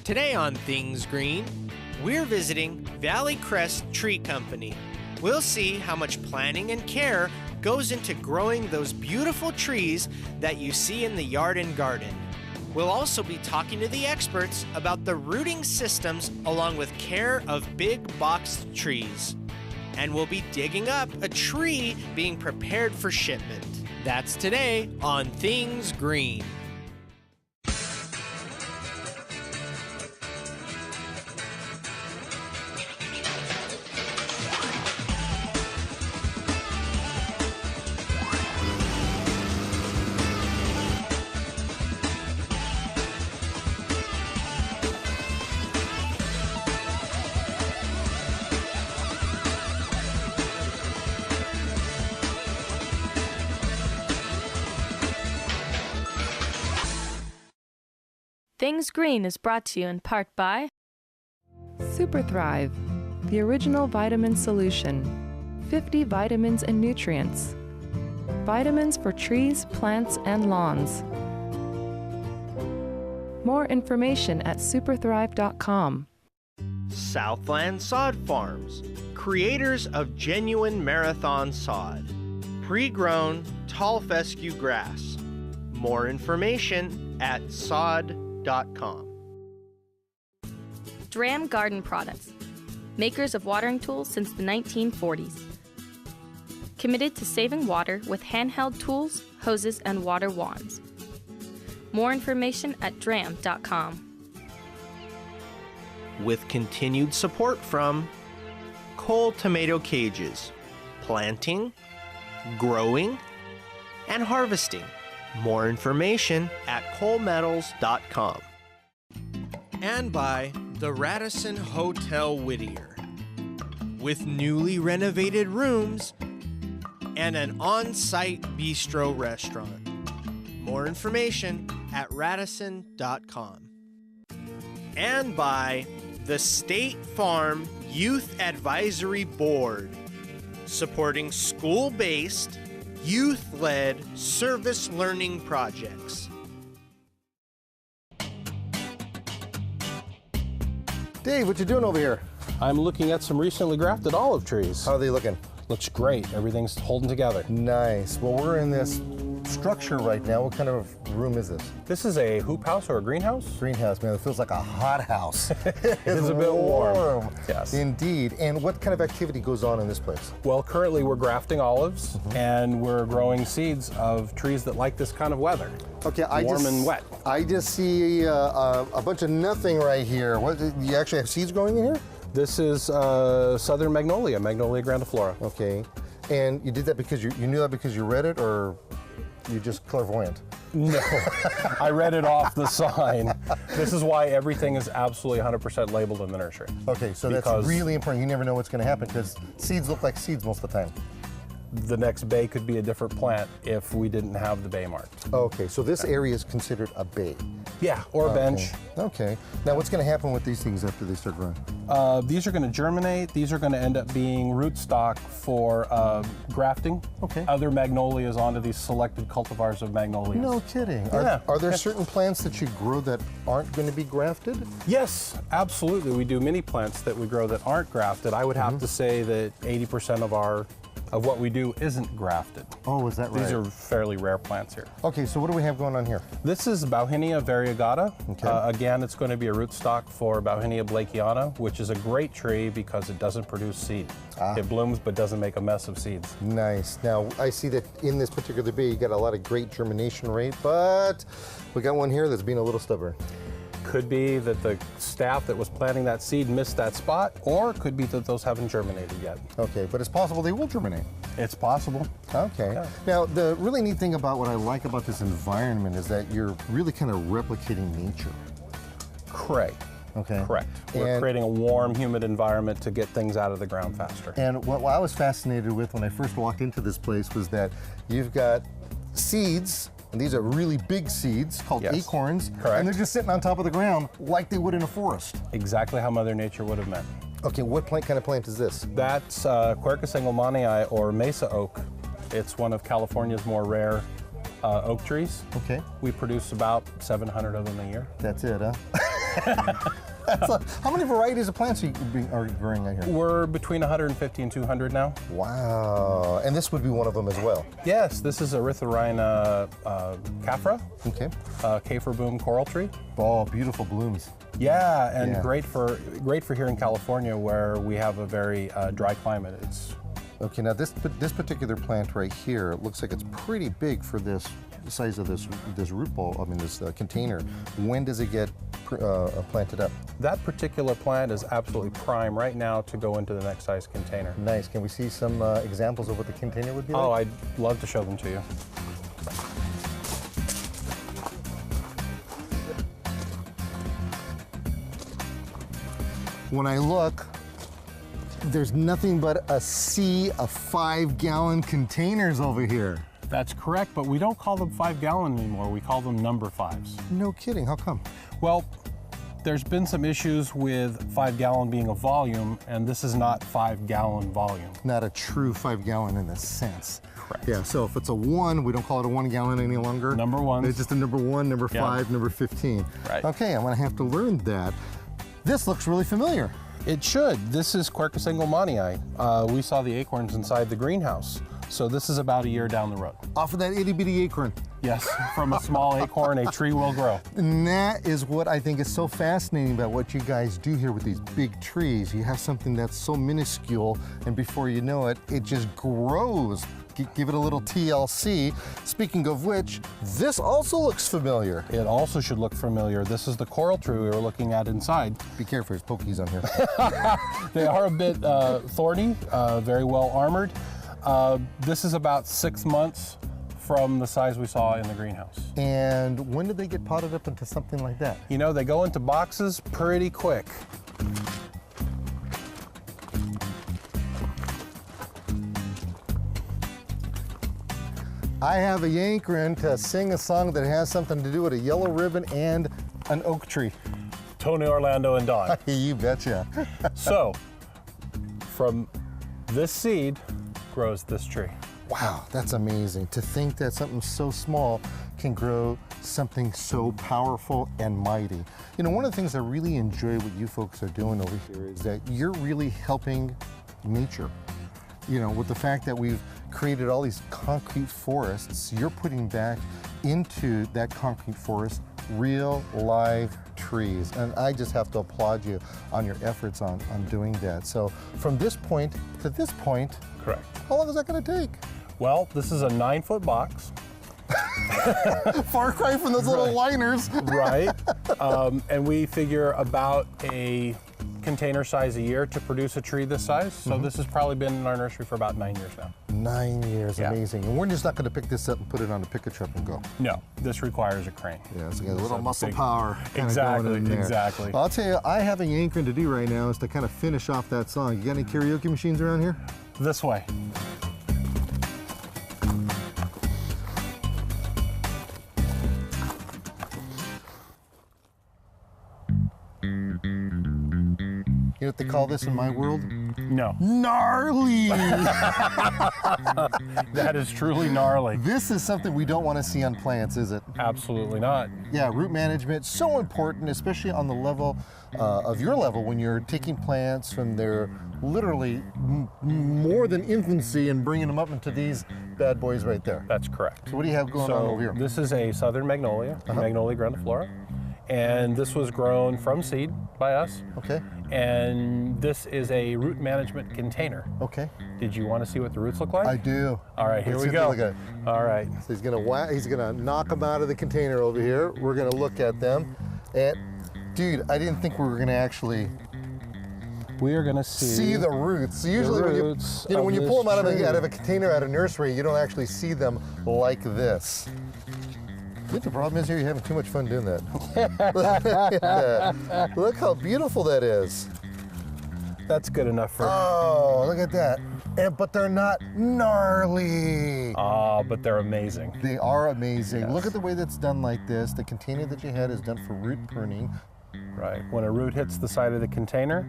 Today on Things Green, we're visiting Valley Crest Tree Company. We'll see how much planning and care goes into growing those beautiful trees that you see in the yard and garden. We'll also be talking to the experts about the rooting systems along with care of big boxed trees. And we'll be digging up a tree being prepared for shipment. That's today on Things Green. Things Green is brought to you in part by Super Thrive, the original vitamin solution. 50 vitamins and nutrients. Vitamins for trees, plants, and lawns. More information at superthrive.com. Southland Sod Farms, creators of genuine marathon sod. Pre-grown tall fescue grass. More information at sod.com. Dram Garden Products, makers of watering tools since the 1940s. Committed to saving water with handheld tools, hoses, and water wands. More information at dram.com. With continued support from Cole Tomato Cages, planting, growing, and harvesting. More information at colemetals.com. And by the Radisson Hotel Whittier, with newly renovated rooms and an on-site bistro restaurant. More information at radisson.com. And by the State Farm Youth Advisory Board, supporting school-based, youth-led service learning projects. Dave, what you doing over here? I'm looking at some recently grafted olive trees. How are they looking? Looks great. Everything's holding together. Nice. Well, we're in this structure right now. What kind of room is this? This is a hoop house or a greenhouse? Greenhouse, man. It feels like a hot house. It is a bit warm. Yes. Indeed. And what kind of activity goes on in this place? Well, currently we're grafting olives and we're growing seeds of trees that like this kind of weather. Okay, warm and wet. I just see a bunch of nothing right here. What? You actually have seeds growing in here? This is southern magnolia, Magnolia grandiflora. Okay. And you did that because you knew that because you read it, or you just clairvoyant? No, I read it off the sign. This is why everything is absolutely 100% labeled in the nursery. Okay, so that's really important. You never know what's going to happen because seeds look like seeds most of the time. The next bay could be a different plant if we didn't have the bay marked. Okay, so this area is considered a bay. Yeah, or a bench. Okay. Now what's going to happen with these things after they start growing? These are going to germinate. These are going to end up being rootstock for grafting. Okay. Other magnolias onto these selected cultivars of magnolias. No kidding. Yeah. Are there certain plants that you grow that aren't going to be grafted? Yes, absolutely. We do many plants that we grow that aren't grafted. I would have to say that 80% of what we do isn't grafted. Oh, is that right? These are fairly rare plants here. Okay, so what do we have going on here? This is Bauhinia variegata. Okay. Again, it's going to be a rootstock for Bauhinia blakeiana, which is a great tree because it doesn't produce seed. It blooms but doesn't make a mess of seeds. Nice. Now, I see that in this particular bay, you got a lot of great germination rate, but we got one here that's being a little stubborn. Could be that the staff that was planting that seed missed that spot, or it could be that those haven't germinated yet. Okay, but it's possible they will germinate. It's possible. Okay. Yeah. Now, the really neat thing about what I like about this environment is that you're really kind of replicating nature. Correct. Okay. Correct. We're creating a warm, humid environment to get things out of the ground faster. And what I was fascinated with when I first walked into this place was that you've got seeds, and these are really big seeds called acorns. Correct. And they're just sitting on top of the ground like they would in a forest. Exactly how Mother Nature would have meant. Okay, what kind of plant is this? That's Quercus engelmannii, or mesa oak. It's one of California's more rare oak trees. Okay. We produce about 700 of them a year. That's it, huh? How many varieties of plants are you growing out here? We're between 150 and 200 now. Wow. And this would be one of them as well? Yes, this is Erythrina caphra, Okay. Kafer boom coral tree. Oh, beautiful blooms. Yeah, and Yeah. great for here in California where we have a very dry climate. It's Okay, now this particular plant right here, it looks like it's pretty big for the size of this root ball, this container. When does it get planted up? that particular plant is absolutely prime right now to go into the next size container. Nice. Can we see some examples of what the container would be like? Oh, I'd love to show them to you. When I look, there's nothing but a sea of 5-gallon containers over here. That's correct, but we don't call them 5-gallon anymore. We call them number 5s. No kidding, how come? Well, there's been some issues with 5-gallon being a volume, and this is not 5-gallon volume. Not a true 5-gallon in this sense. Correct. Yeah, so if it's a 1, we don't call it a 1-gallon any longer. Number 1s. It's just a number 1, number 5, number 15. Right. Okay, I'm gonna have to learn that. This looks really familiar. It should. This is Quercus engelmannii. We saw the acorns inside the greenhouse. So this is about a year down the road. Off of that itty bitty acorn. Yes, from a small acorn, a tree will grow. And that is what I think is so fascinating about what you guys do here with these big trees. You have something that's so minuscule, and before you know it, it just grows. Give it a little TLC. Speaking of which, this also looks familiar. It also should look familiar. This is the coral tree we were looking at inside. Be careful, there's pokies on here. They are a bit thorny, very well armored. This is about 6 months from the size we saw in the greenhouse. And when did they get potted up into something like that? You know, they go into boxes pretty quick. I have a yankering to sing a song that has something to do with a yellow ribbon and an oak tree. Tony, Orlando, and Don. You betcha. So, from this seed grows this tree. Wow, that's amazing. To think that something so small can grow something so powerful and mighty. You know, one of the things I really enjoy what you folks are doing over here is that you're really helping nature. You know, with the fact that we've created all these concrete forests, you're putting back into that concrete forest real live trees. And I just have to applaud you on your efforts on doing that. So from this point to this point, Correct. how long is that going to take? Well, this is a 9-foot box. Far cry from those little liners. Right. And we figure about a container size a year to produce a tree this size. So this has probably been in our nursery for about 9 years now. 9 years, Yeah. amazing. And we're just not going to pick this up and put it on a pickup truck and go. No, this requires a crane. Yeah, it's got a little So muscle big- power. kinda Exactly, going in there. exactly. Well, I'll tell you, I have a yankering to do right now is to kind of finish off that song. You got any karaoke machines around here? This way. You know what they call this in my world? No, Gnarly! that is truly gnarly. This is something we don't want to see on plants, is it? Absolutely not. Yeah, root management, so important, especially on the level of your level when you're taking plants from their literally more than infancy and bringing them up into these bad boys right there. That's correct. So what do you have going on over here? This is a southern magnolia, Magnolia grandiflora. And this was grown from seed by us. Okay, And this is a root management container. okay. Did you want to see what the roots look like? I do. All right, here Let's we see what go. they look like. All right. So he's gonna knock them out of the container over here. We're gonna look at them. And dude, I didn't think we were gonna actually We are going to see the roots. Usually roots when you of pull them out this of a tree. container at a nursery, you don't actually see them like this. I think the problem is here you're having too much fun doing that. Look how beautiful that is. That's good enough for. Oh, look at that. But they're not gnarly. But they're amazing. They are amazing. Yes. Look at the way that's done like this. The container that you had is done for root pruning. Right. When a root hits the side of the container,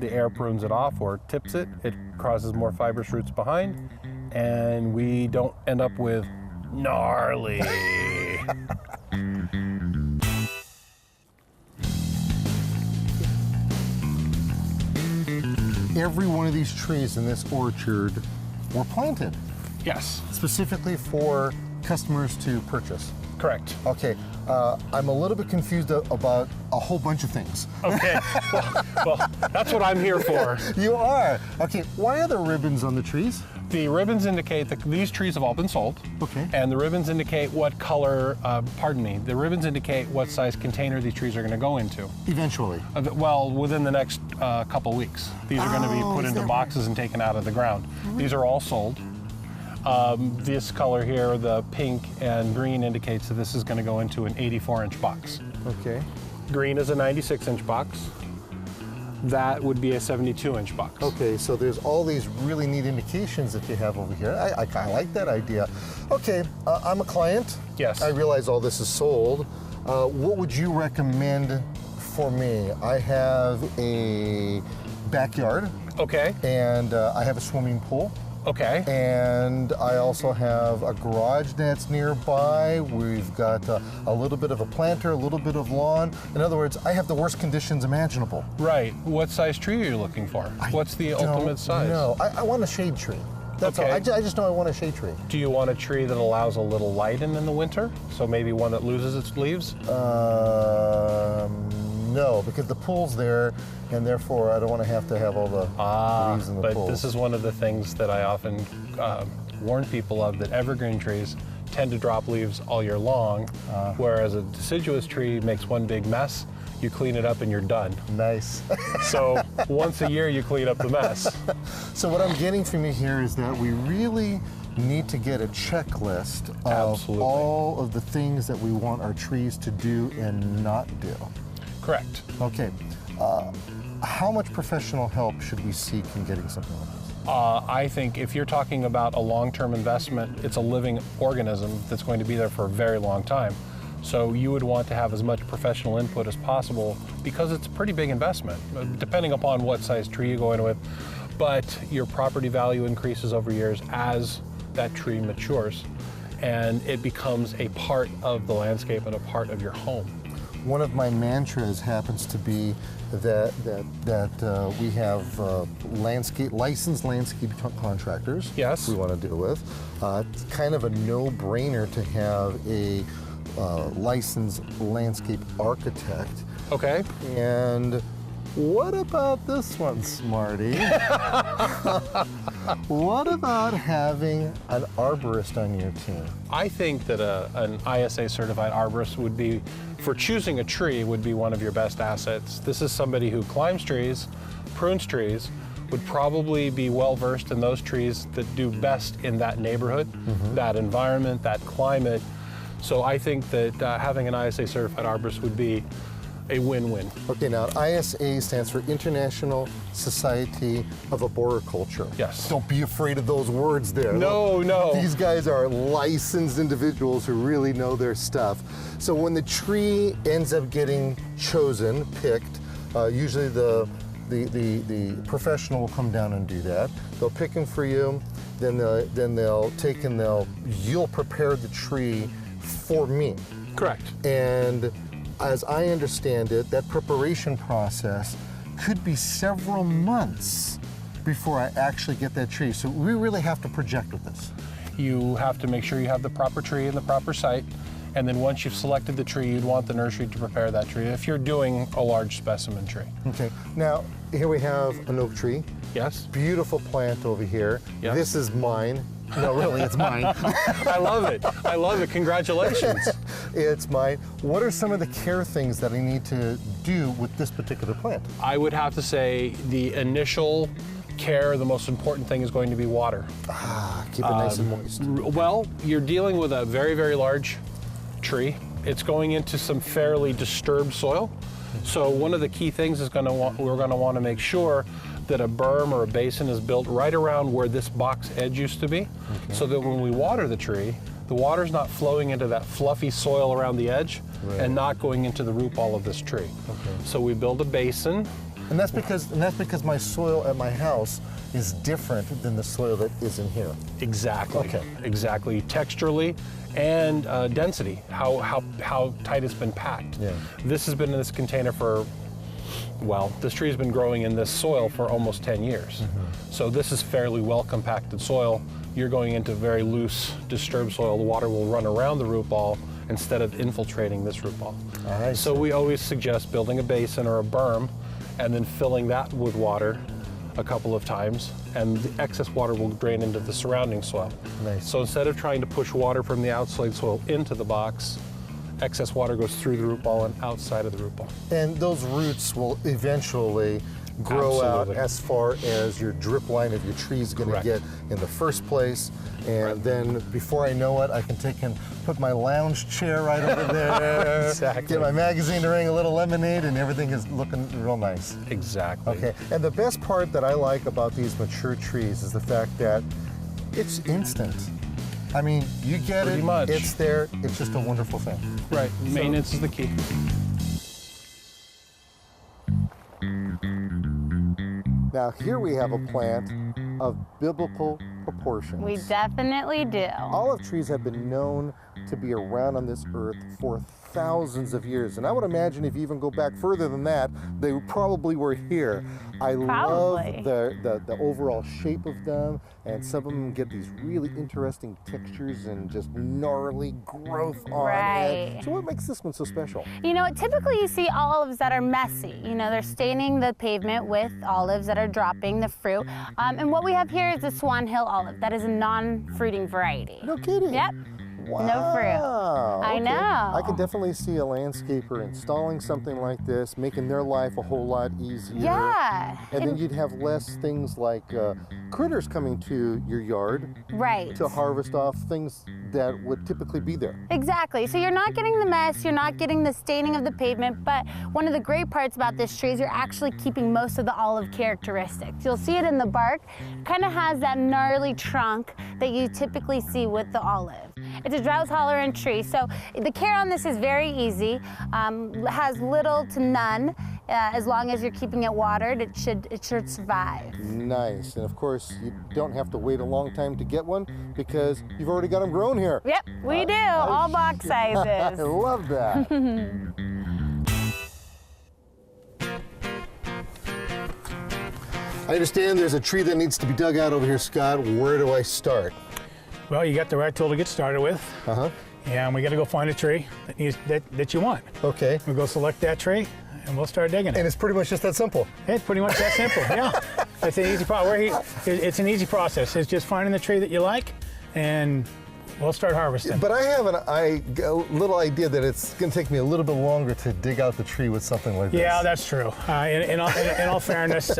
the air prunes it off or tips it. It causes more fibrous roots behind, and we don't end up with gnarly. every one of these trees in this orchard were planted Yes, specifically for customers to purchase. correct. Okay, I'm a little bit confused about a whole bunch of things. Okay, well, that's what I'm here for. You are? Okay, why are there ribbons on the trees? The ribbons indicate that these trees have all been sold. Okay. And the ribbons indicate what color, the ribbons indicate what size container these trees are going to go into. Eventually. Well, within the next couple weeks. These are going to be put into boxes and taken out of the ground. These are all sold. This color here, the pink and green, indicates that this is going to go into an 84-inch box. Okay. Green is a 96-inch box. That would be a 72-inch box. Okay, so there's all these really neat indications that you have over here. I kind of like that idea. Okay, I'm a client. Yes. I realize all this is sold. What would you recommend for me? I have a backyard. Okay. And I have a swimming pool. Okay. And I also have a garage that's nearby. We've got a little bit of a planter, a little bit of lawn. In other words, I have the worst conditions imaginable. Right. What size tree are you looking for? What's the ultimate size? No, I want a shade tree. That's Okay. all. I just know I want a shade tree. Do you want a tree that allows a little light in the winter? So maybe one that loses its leaves? No, because the pool's there, and therefore I don't want to have all the leaves in the but pool. this is one of the things that I often warn people of, that evergreen trees tend to drop leaves all year long, whereas a deciduous tree makes one big mess. You clean it up and you're done. Nice. So once a year you clean up the mess. So what I'm getting from you here is that we really need to get a checklist of Absolutely. all of the things that we want our trees to do and not do. Correct. Okay. How much professional help should we seek in getting something like this? I think if you're talking about a long-term investment, it's a living organism that's going to be there for a very long time. So you would want to have as much professional input as possible, because it's a pretty big investment, depending upon what size tree you go in with. But your property value increases over years as that tree matures, and it becomes a part of the landscape and a part of your home. One of my mantras happens to be that we have licensed landscape contractors. Yes. We want to deal with. It's kind of a no-brainer to have a licensed landscape architect. Okay. And what about this one, Smarty? What about having an arborist on your team? I think that an ISA certified arborist would be, for choosing a tree, would be one of your best assets. This is somebody who climbs trees, prunes trees, would probably be well versed in those trees that do best in that neighborhood, that environment, that climate. So I think that having an ISA certified arborist would be a win-win. Okay, now ISA stands for International Society of Arboriculture. Yes. Don't be afraid of those words there. No, Look, no. These guys are licensed individuals who really know their stuff. So when the tree ends up getting chosen, picked, usually the professional will come down and do that. They'll pick them for you, then you'll prepare the tree for me. Correct. And as I understand it, that preparation process could be several months before I actually get that tree. So we really have to project with this. You have to make sure you have the proper tree in the proper site, and then once you've selected the tree, you'd want the nursery to prepare that tree if you're doing a large specimen tree. Okay, now here we have an oak tree. Yes? Beautiful plant over here. Yes. This is mine. No, really, it's mine. I love it. I love it. Congratulations. It's mine. What are some of the care things that I need to do with this particular plant? I would have to say the initial care, the most important thing is going to be water. Keep it nice and moist. Well, you're dealing with a very, very large tree. It's going into some fairly disturbed soil. So one of the key things is we're going to want to make sure that a berm or a basin is built right around where this box edge used to be, so that when we water the tree, the water's not flowing into that fluffy soil around the edge and not going into the root ball of this tree. So we build a basin. And that's because my soil at my house is different than the soil that is in here. Exactly. Okay. Exactly. Texturally and density, how tight it's been packed. Yeah. This has been in this container for well, this tree's been growing in this soil for almost 10 years. So this is fairly well compacted soil. You're going into very loose, disturbed soil. The water will run around the root ball instead of infiltrating this root ball. So we always suggest building a basin or a berm and then filling that with water a couple of times, and the excess water will drain into the surrounding soil. So instead of trying to push water from the outside soil into the box, excess water goes through the root ball and outside of the root ball. And those roots will eventually grow out as far as your drip line of your tree is going to get in the first place. And then before I know it, I can take and put my lounge chair right over there, get my magazine to ring, a little lemonade, and everything is looking real nice. Exactly. Okay, and the best part that I like about these mature trees is the fact that it's instant. I mean, you get Pretty much. It's there, it's just a wonderful thing. Right, maintenance is the key. Now here we have a plant of biblical proportions. We definitely do. Olive trees have been known to be around on this earth for thousands of years. And I would imagine if you even go back further than that, they probably were here. I love the overall shape of them, and some of them get these really interesting textures and just gnarly growth on it. So what makes this one so special? You know, typically you see olives that are messy. You know, they're staining the pavement with olives that are dropping the fruit. And what we have here is the Swan Hill olive. That is a non-fruiting variety. No kidding. Yep. Wow. No fruit. I know. I can definitely see a landscaper installing something like this, making their life a whole lot easier. Yeah. And then you'd have less things like critters coming to your yard to harvest off things that would typically be there. Exactly. So you're not getting the mess, you're not getting the staining of the pavement, but one of the great parts about this tree is you're actually keeping most of the olive characteristics. You'll see it in the bark. Kind of has that gnarly trunk that you typically see with the olive. It's a drought-tolerant tree, so the care on this is very easy. Has little to none. As long as you're keeping it watered, it should survive. Nice. And of course, you don't have to wait a long time to get one because you've already got them grown here. Yep, we do. All box sizes. I love that. I understand there's a tree that needs to be dug out over here, Scott. Where do I start? Well, you got the right tool to get started with. And we got to go find a tree that you want. Okay. We'll go select that tree, and we'll start digging it. And it's pretty much just that simple. It's pretty much that simple, yeah. It's an easy It's an easy process. It's just finding the tree that you like, and we'll start harvesting. But I have a little idea that it's going to take me a little bit longer to dig out the tree with something like this. Yeah, that's true. In all fairness,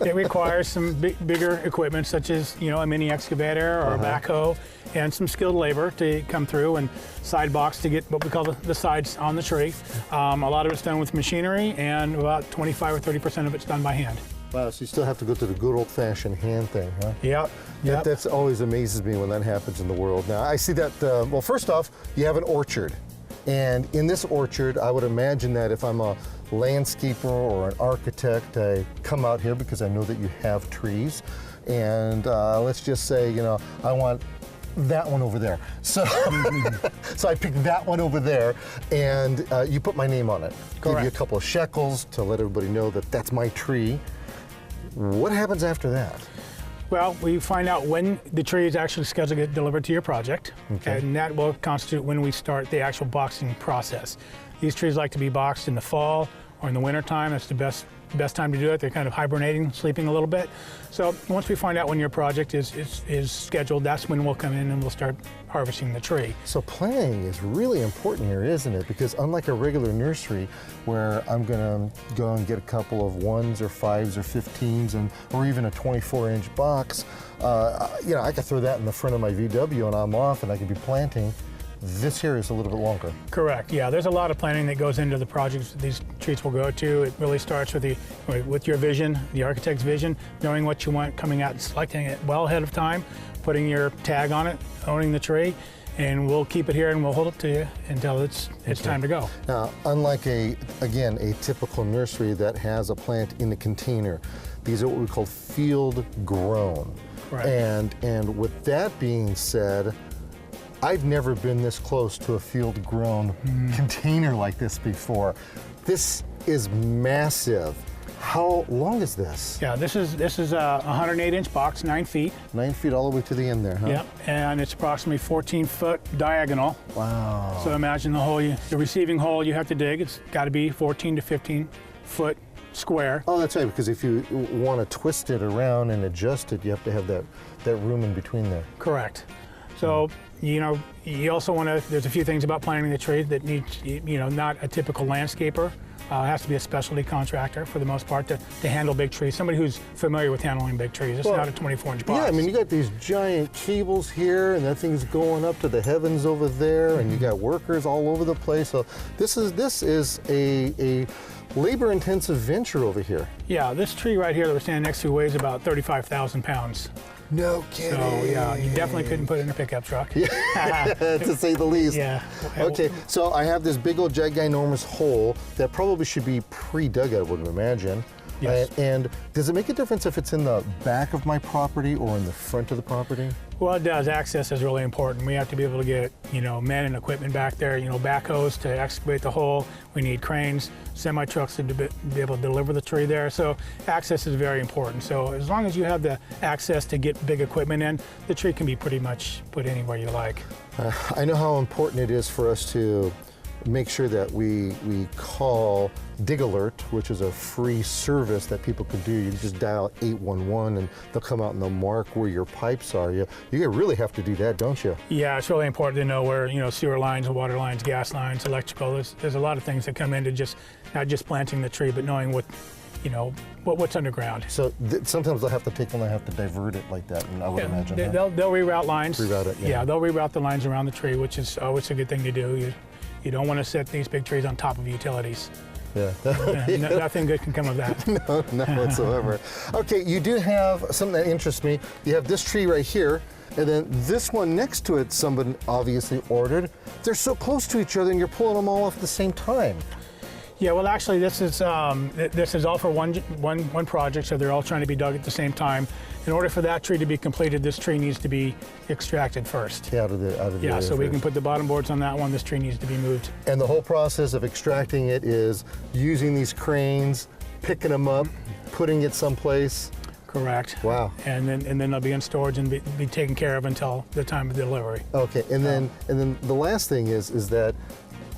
it requires some bigger equipment, such as a mini excavator or a backhoe, and some skilled labor to come through and side box to get what we call the sides on the tree. A lot of it's done with machinery, and about 25 or 30% of it's done by hand. Wow, so you still have to go to the good old-fashioned hand thing, huh? Yep. That's always amazes me when that happens in the world. Now, I see that, well, first off, you have an orchard. And in this orchard, I would imagine that if I'm a landscaper or an architect, I come out here because I know that you have trees. And let's just say, I want that one over there. So, so I pick that one over there, and you put my name on it. Correct. Give you a couple of shekels to let everybody know that that's my tree. What happens after that? Well, we find out when the tree is actually scheduled to get delivered to your project, and that will constitute when we start the actual boxing process. These trees like to be boxed in the fall or in the winter time. That's the best time to do it. They're kind of hibernating, sleeping a little bit. So once we find out when your project is scheduled, that's when we'll come in and we'll start harvesting the tree. So planning is really important here, isn't it? Because unlike a regular nursery where I'm gonna go and get a couple of 1s or 5s or 15s or even a 24-inch box, I could throw that in the front of my VW and I'm off and I could be planting. This here is a little bit longer. Correct. Yeah, there's a lot of planning that goes into the projects that these trees will go to. It really starts with your vision, the architect's vision, knowing what you want, coming out and selecting it well ahead of time, putting your tag on it, owning the tree, and we'll keep it here and we'll hold it to you until it's time to go. Now, unlike a typical nursery that has a plant in a container, these are what we call field grown. Right. And with that being said, I've never been this close to a field-grown container like this before. This is massive. How long is this? Yeah, this is a 108-inch box, 9 feet. 9 feet all the way to the end there, huh? Yep, and it's approximately 14-foot diagonal. Wow. So imagine the hole, the receiving hole you have to dig. It's got to be 14 to 15 foot square. Oh, that's right, because if you want to twist it around and adjust it, you have to have that room in between there. Correct. So, you know, you also want to, there's a few things about planting the tree that needs, you know, not a typical landscaper. It has to be a specialty contractor for the most part to handle big trees. Somebody who's familiar with handling big trees. It's not a 24-inch box. Yeah, I mean, you got these giant cables here, and that thing's going up to the heavens over there, and you got workers all over the place. So this is a labor-intensive venture over here. Yeah, this tree right here that we're standing next to weighs about 35,000 pounds. No kidding. So yeah, you definitely couldn't put it in a pickup truck. Yeah, to say the least. Yeah. Okay, so I have this big old ginormous hole that probably should be pre-dug, I would imagine. Yes. And does it make a difference if it's in the back of my property or in the front of the property? Well, it does. Access is really important. We have to be able to get, you know, men and equipment back there, you know, backhoes to excavate the hole. We need cranes, semi-trucks to be able to deliver the tree there. So access is very important. So as long as you have the access to get big equipment in, the tree can be pretty much put anywhere you like. I know how important it is for us to make sure that we call Dig Alert, which is a free service that people can do. You just dial 811 and they'll come out and they'll mark where your pipes are. You really have to do that, don't you? Yeah, it's really important to know where, you know, sewer lines, water lines, gas lines, electrical. There's a lot of things that come into just not just planting the tree, but knowing what, you know, what's underground. So sometimes they'll have to take them and have to divert it like that, and I would imagine. They'll reroute lines. Reroute it, yeah. Yeah, they'll reroute the lines around the tree, which is always a good thing to do. You don't want to set these big trees on top of utilities. Yeah. Nothing good can come of that. No, none whatsoever. Okay, you do have something that interests me. You have this tree right here, and then this one next to it, somebody obviously ordered. They're so close to each other, and you're pulling them all off at the same time. Yeah, well, actually, this is all for one project, so they're all trying to be dug at the same time. In order for that tree to be completed, this tree needs to be extracted first. Yeah, out of the yeah, so we first. can put the bottom boards on that one. This tree needs to be moved. And the whole process of extracting it is using these cranes, picking them up, putting it someplace. Correct. Wow. And then they'll be in storage and be taken care of until the time of delivery. Okay, and then the last thing is that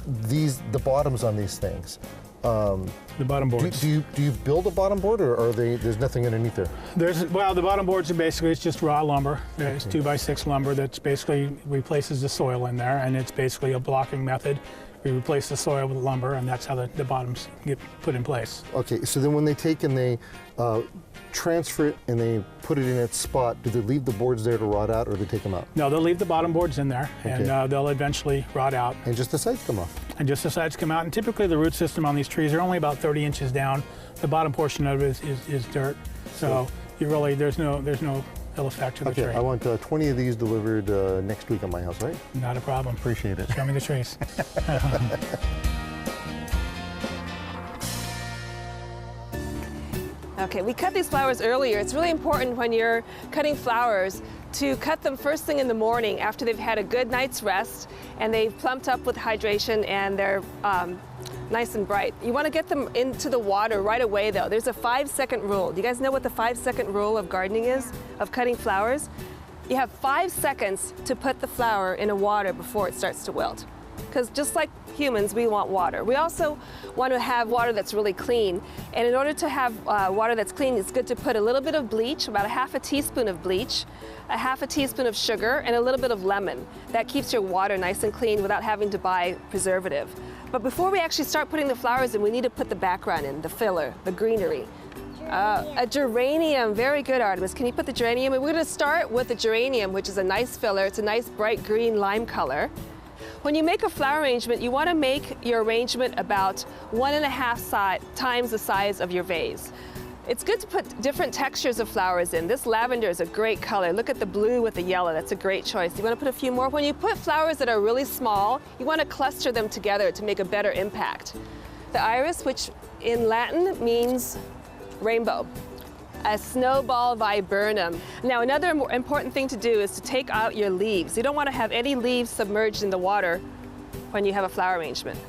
the bottoms on these things. The bottom boards. Do you build a bottom board, or are there's nothing underneath there? Well, the bottom boards are basically, it's just raw lumber. It's 2x6 lumber that's basically replaces the soil in there, and it's basically a blocking method. We replace the soil with lumber, and that's how the bottoms get put in place. Okay, so then when they take and they transfer it and they put it in its spot, do they leave the boards there to rot out, or do they take them out? No, they'll leave the bottom boards in there, and they'll eventually rot out. And just the sides come off? And just the sides come out. And typically the root system on these trees are only about 30 inches down. The bottom portion of it is dirt. So you really, there's no ill effect to the tree. Okay, I want 20 of these delivered next week on my house, right? Not a problem. Appreciate it. Show me the trees. Okay, we cut these flowers earlier. It's really important when you're cutting flowers to cut them first thing in the morning after they've had a good night's rest and they've plumped up with hydration and they're nice and bright. You want to get them into the water right away though. There's a 5-second rule. Do you guys know what the 5-second rule of gardening is, of cutting flowers? You have 5 seconds to put the flower in a water before it starts to wilt. Because just like humans, we want water. We also want to have water that's really clean. And in order to have water that's clean, it's good to put a little bit of bleach, about a half a teaspoon of bleach, a half a teaspoon of sugar, and a little bit of lemon. That keeps your water nice and clean without having to buy preservative. But before we actually start putting the flowers in, we need to put the background in, the filler, the greenery. A geranium, very good, Artemis. Can you put the geranium in? We're going to start with the geranium, which is a nice filler. It's a nice bright green lime color. When you make a flower arrangement, you want to make your arrangement about 1.5 times the size of your vase. It's good to put different textures of flowers in. This lavender is a great color. Look at the blue with the yellow. That's a great choice. You want to put a few more. When you put flowers that are really small, you want to cluster them together to make a better impact. The iris, which in Latin means rainbow. A snowball viburnum. Now, another important thing to do is to take out your leaves. You don't want to have any leaves submerged in the water when you have a flower arrangement.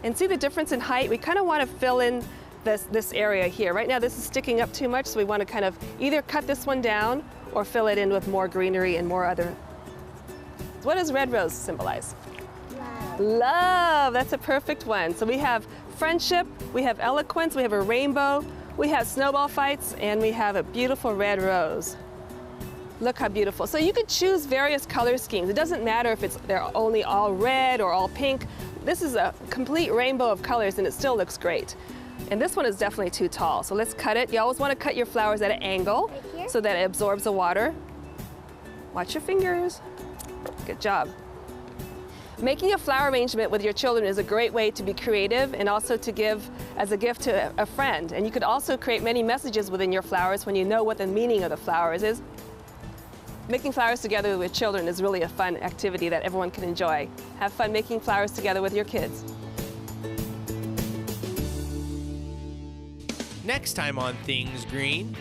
And see the difference in height? We kind of want to fill in this area here. Right now this is sticking up too much, so we want to kind of either cut this one down or fill it in with more greenery and more other. What does red rose symbolize? Love. Love, that's a perfect one. So we have friendship, we have eloquence, we have a rainbow, we have snowball fights, and we have a beautiful red rose. Look how beautiful. So you could choose various color schemes. It doesn't matter if they're only all red or all pink. This is a complete rainbow of colors and it still looks great. And this one is definitely too tall, so let's cut it. You always want to cut your flowers at an angle so that it absorbs the water. Watch your fingers. Good job. Making a flower arrangement with your children is a great way to be creative and also to give as a gift to a friend. And you could also create many messages within your flowers when you know what the meaning of the flowers is. Making flowers together with children is really a fun activity that everyone can enjoy. Have fun making flowers together with your kids. Next time on Things Green,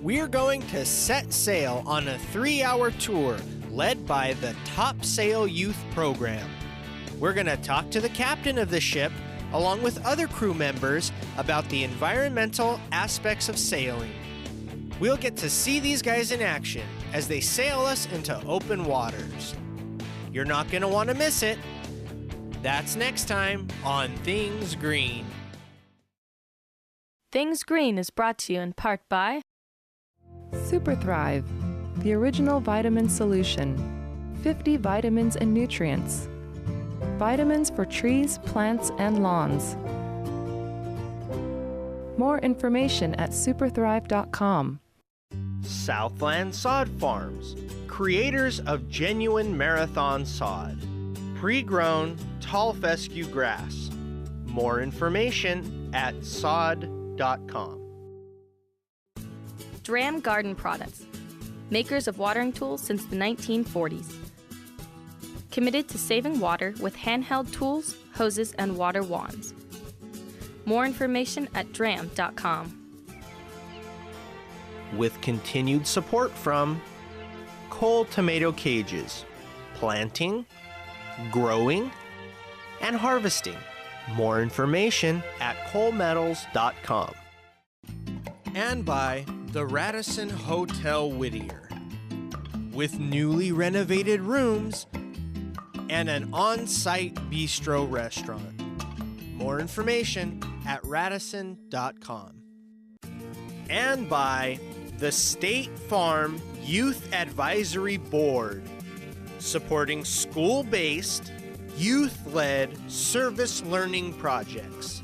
we're going to set sail on a 3-hour tour led by the Top Sail Youth Program. We're going to talk to the captain of the ship along with other crew members about the environmental aspects of sailing. We'll get to see these guys in action as they sail us into open waters. You're not going to want to miss it. That's next time on Things Green. Things Green is brought to you in part by Super Thrive, the original vitamin solution. 50 vitamins and nutrients. Vitamins for trees, plants, and lawns. More information at superthrive.com. Southland Sod Farms, creators of genuine marathon sod. Pre-grown tall fescue grass. More information at sod.com. Dram Garden Products, makers of watering tools since the 1940s. Committed to saving water with handheld tools, hoses, and water wands. More information at dram.com. With continued support from Cole Tomato Cages, planting, growing, and harvesting. More information at colemetals.com. And by the Radisson Hotel Whittier, with newly renovated rooms and an on-site bistro restaurant. More information at radisson.com. And by the State Farm Youth Advisory Board, supporting school-based, youth-led service learning projects.